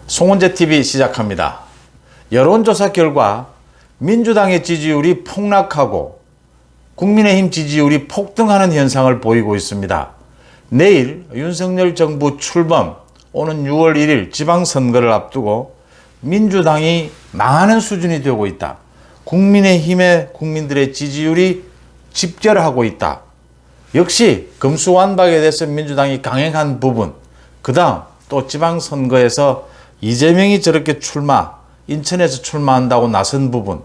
송원재TV 시작합니다. 여론조사 결과 민주당의 지지율이 폭락하고 국민의힘 지지율이 폭등하는 현상을 보이고 있습니다. 내일 윤석열 정부 출범, 오는 6월 1일 지방선거를 앞두고 민주당이 망하는 수준이 되고 있다. 국민의힘의 국민들의 지지율이 집결하고 있다. 역시 금수완박에 대해서 민주당이 강행한 부분, 그 다음 또 지방선거에서 이재명이 저렇게 인천에서 출마한다고 나선 부분,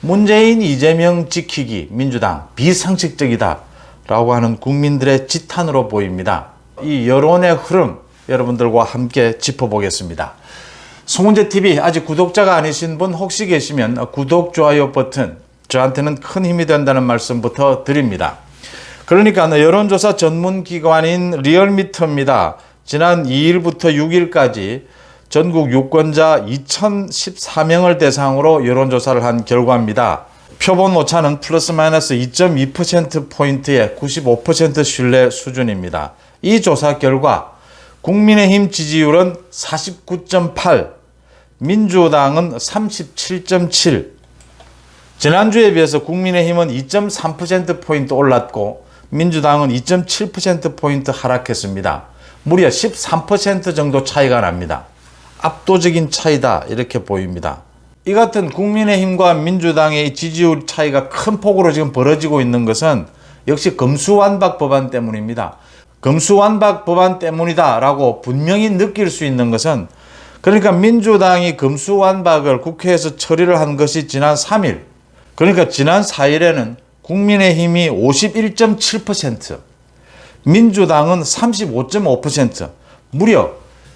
문재인 이재명 지키기 민주당 비상식적이다 라고 하는 국민들의 지탄으로 보입니다. 이 여론의 흐름 여러분들과 함께 짚어보겠습니다. 송원재TV 아직 구독자가 아니신 분 혹시 계시면 구독, 좋아요 버튼 저한테는 큰 힘이 된다는 말씀부터 드립니다. 그러니까 여론조사 전문기관인 리얼미터입니다. 지난 2일부터 6일까지 전국 유권자 2014명을 대상으로 여론조사를 한 결과입니다. 표본 오차는 플러스 마이너스 2.2%포인트의 95% 신뢰 수준입니다. 이 조사 결과 국민의힘 지지율은 49.8, 민주당은 37.7. 지난주에 비해서 국민의힘은 2.3%포인트 올랐고 민주당은 2.7%포인트 하락했습니다. 무려 13% 정도 차이가 납니다. 압도적인 차이다 이렇게 보입니다. 이 같은 국민의힘과 민주당의 지지율 차이가 큰 폭으로 지금 벌어지고 있는 것은 역시 금수완박 법안 때문입니다. 금수완박 법안 때문이다 라고 분명히 느낄 수 있는 것은, 그러니까 민주당이 금수완박을 국회에서 처리를 한 것이 지난 3일, 그러니까 지난 4일에는 국민의힘이 51.7%, 민주당은 35.5%, 무려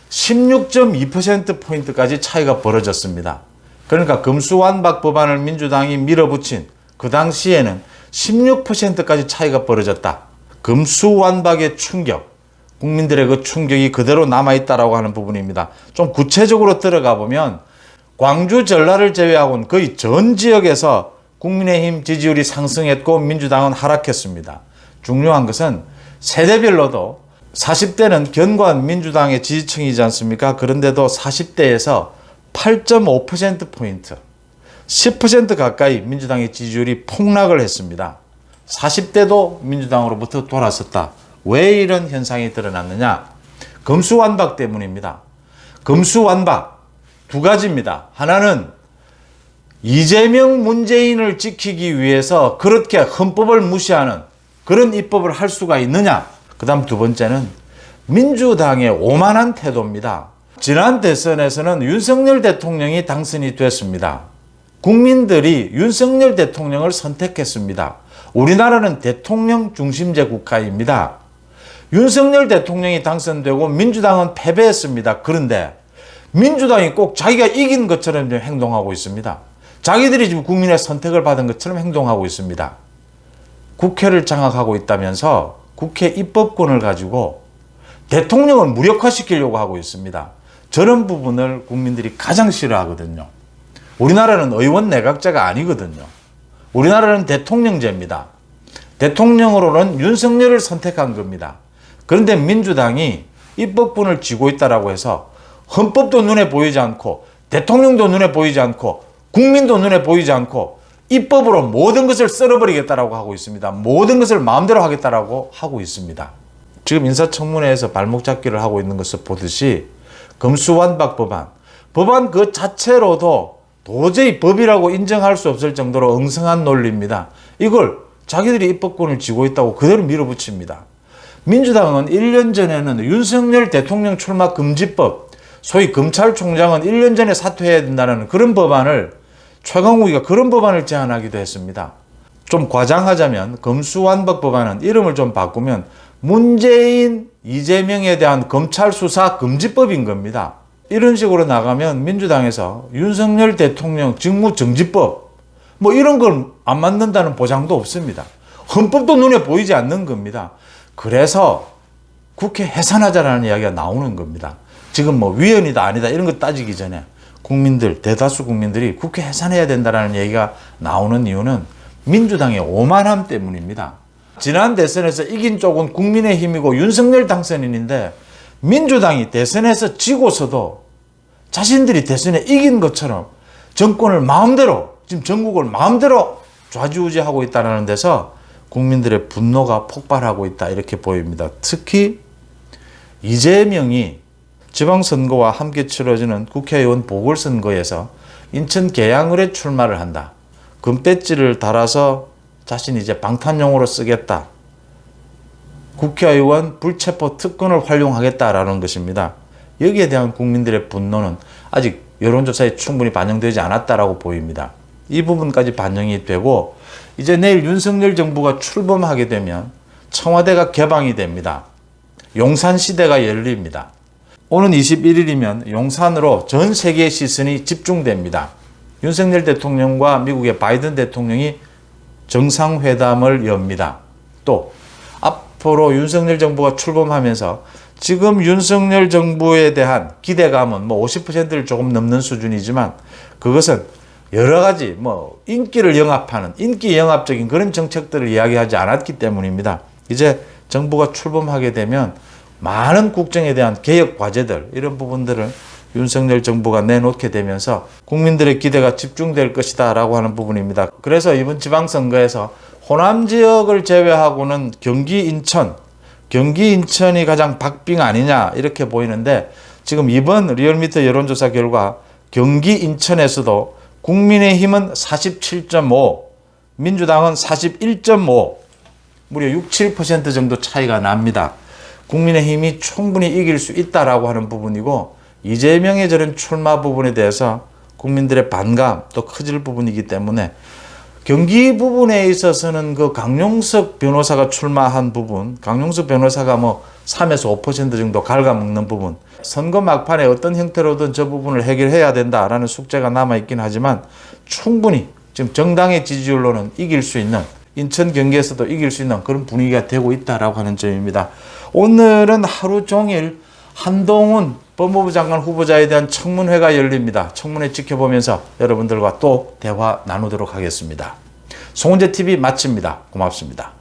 16.2%포인트까지 차이가 벌어졌습니다. 그러니까 금수완박 법안을 민주당이 밀어붙인 그 당시에는 16%까지 차이가 벌어졌다. 금수완박의 충격, 국민들의 그 충격이 그대로 남아있다라고 하는 부분입니다. 좀 구체적으로 들어가 보면 광주, 전라를 제외하고는 거의 전 지역에서 국민의힘 지지율이 상승했고 민주당은 하락했습니다. 중요한 것은 세대별로도 40대는 견고한 민주당의 지지층이지 않습니까? 그런데도 40대에서 8.5%포인트, 10% 가까이 민주당의 지지율이 폭락을 했습니다. 40대도 민주당으로부터 돌아섰다. 왜 이런 현상이 드러났느냐? 금수완박 때문입니다. 금수완박 두 가지입니다. 하나는 이재명, 문재인을 지키기 위해서 그렇게 헌법을 무시하는 그런 입법을 할 수가 있느냐? 그 다음 두 번째는 민주당의 오만한 태도입니다. 지난 대선에서는 윤석열 대통령이 당선이 됐습니다. 국민들이 윤석열 대통령을 선택했습니다. 우리나라는 대통령 중심제 국가입니다. 윤석열 대통령이 당선되고 민주당은 패배했습니다. 그런데 민주당이 꼭 자기가 이긴 것처럼 행동하고 있습니다. 자기들이 지금 국민의 선택을 받은 것처럼 행동하고 있습니다. 국회를 장악하고 있다면서 국회 입법권을 가지고 대통령을 무력화시키려고 하고 있습니다. 저런 부분을 국민들이 가장 싫어하거든요. 우리나라는 의원 내각제가 아니거든요. 우리나라는 대통령제입니다. 대통령으로는 윤석열을 선택한 겁니다. 그런데 민주당이 입법권을 쥐고 있다고 해서 헌법도 눈에 보이지 않고 대통령도 눈에 보이지 않고 국민도 눈에 보이지 않고 입법으로 모든 것을 썰어버리겠다라고 하고 있습니다. 모든 것을 마음대로 하겠다라고 하고 있습니다. 지금 인사청문회에서 발목 잡기를 하고 있는 것을 보듯이 금수완박 법안 그 자체로도 도저히 법이라고 인정할 수 없을 정도로 엉성한 논리입니다. 이걸 자기들이 입법권을 쥐고 있다고 그대로 밀어붙입니다. 민주당은 1년 전에는 윤석열 대통령 출마 금지법, 소위 검찰총장은 1년 전에 사퇴해야 된다는 그런 법안을, 최강욱이가 그런 법안을 제안하기도 했습니다. 좀 과장하자면 금수완박 법안은 이름을 좀 바꾸면 문재인, 이재명에 대한 검찰 수사 금지법인 겁니다. 이런 식으로 나가면 민주당에서 윤석열 대통령 직무정지법 이런 걸 안 만든다는 보장도 없습니다. 헌법도 눈에 보이지 않는 겁니다. 그래서 국회 해산하자라는 이야기가 나오는 겁니다. 지금 위헌이다 아니다 이런 거 따지기 전에 대다수 국민들이 국회 해산해야 된다는 얘기가 나오는 이유는 민주당의 오만함 때문입니다. 지난 대선에서 이긴 쪽은 국민의힘이고 윤석열 당선인인데 민주당이 대선에서 지고서도 자신들이 대선에 이긴 것처럼 정권을 마음대로, 지금 전국을 마음대로 좌지우지하고 있다는 데서 국민들의 분노가 폭발하고 있다, 이렇게 보입니다. 특히 이재명이 지방선거와 함께 치러지는 국회의원 보궐선거에서 인천 계양을에 출마를 한다. 금배지를 달아서 자신이 이제 방탄용으로 쓰겠다. 국회의원 불체포 특권을 활용하겠다라는 것입니다. 여기에 대한 국민들의 분노는 아직 여론조사에 충분히 반영되지 않았다라고 보입니다. 이 부분까지 반영이 되고 이제 내일 윤석열 정부가 출범하게 되면 청와대가 개방이 됩니다. 용산 시대가 열립니다. 오는 21일이면 용산으로 전 세계의 시선이 집중됩니다. 윤석열 대통령과 미국의 바이든 대통령이 정상회담을 엽니다. 또 앞으로 윤석열 정부가 출범하면서 지금 윤석열 정부에 대한 기대감은 50%를 조금 넘는 수준이지만 그것은 여러 가지 인기를 영합하는 인기 영합적인 그런 정책들을 이야기하지 않았기 때문입니다. 이제 정부가 출범하게 되면 많은 국정에 대한 개혁 과제들, 이런 부분들을 윤석열 정부가 내놓게 되면서 국민들의 기대가 집중될 것이다 라고 하는 부분입니다. 그래서 이번 지방선거에서 호남 지역을 제외하고는 경기 인천이 가장 박빙 아니냐, 이렇게 보이는데 지금 이번 리얼미터 여론조사 결과 경기 인천에서도 국민의힘은 47.5, 민주당은 41.5, 무려 6, 7% 정도 차이가 납니다. 국민의힘이 충분히 이길 수 있다라고 하는 부분이고, 이재명의 저런 출마 부분에 대해서 국민들의 반감 또 커질 부분이기 때문에 경기 부분에 있어서는 그 강용석 변호사가 출마한 부분, 강용석 변호사가 3에서 5% 정도 갉아먹는 부분, 선거 막판에 어떤 형태로든 저 부분을 해결해야 된다라는 숙제가 남아있긴 하지만 충분히 지금 정당의 지지율로는 이길 수 있는, 인천 경기에서도 이길 수 있는 그런 분위기가 되고 있다라고 하는 점입니다. 오늘은 하루 종일 한동훈 법무부 장관 후보자에 대한 청문회가 열립니다. 청문회 지켜보면서 여러분들과 또 대화 나누도록 하겠습니다. 송은재TV 마칩니다. 고맙습니다.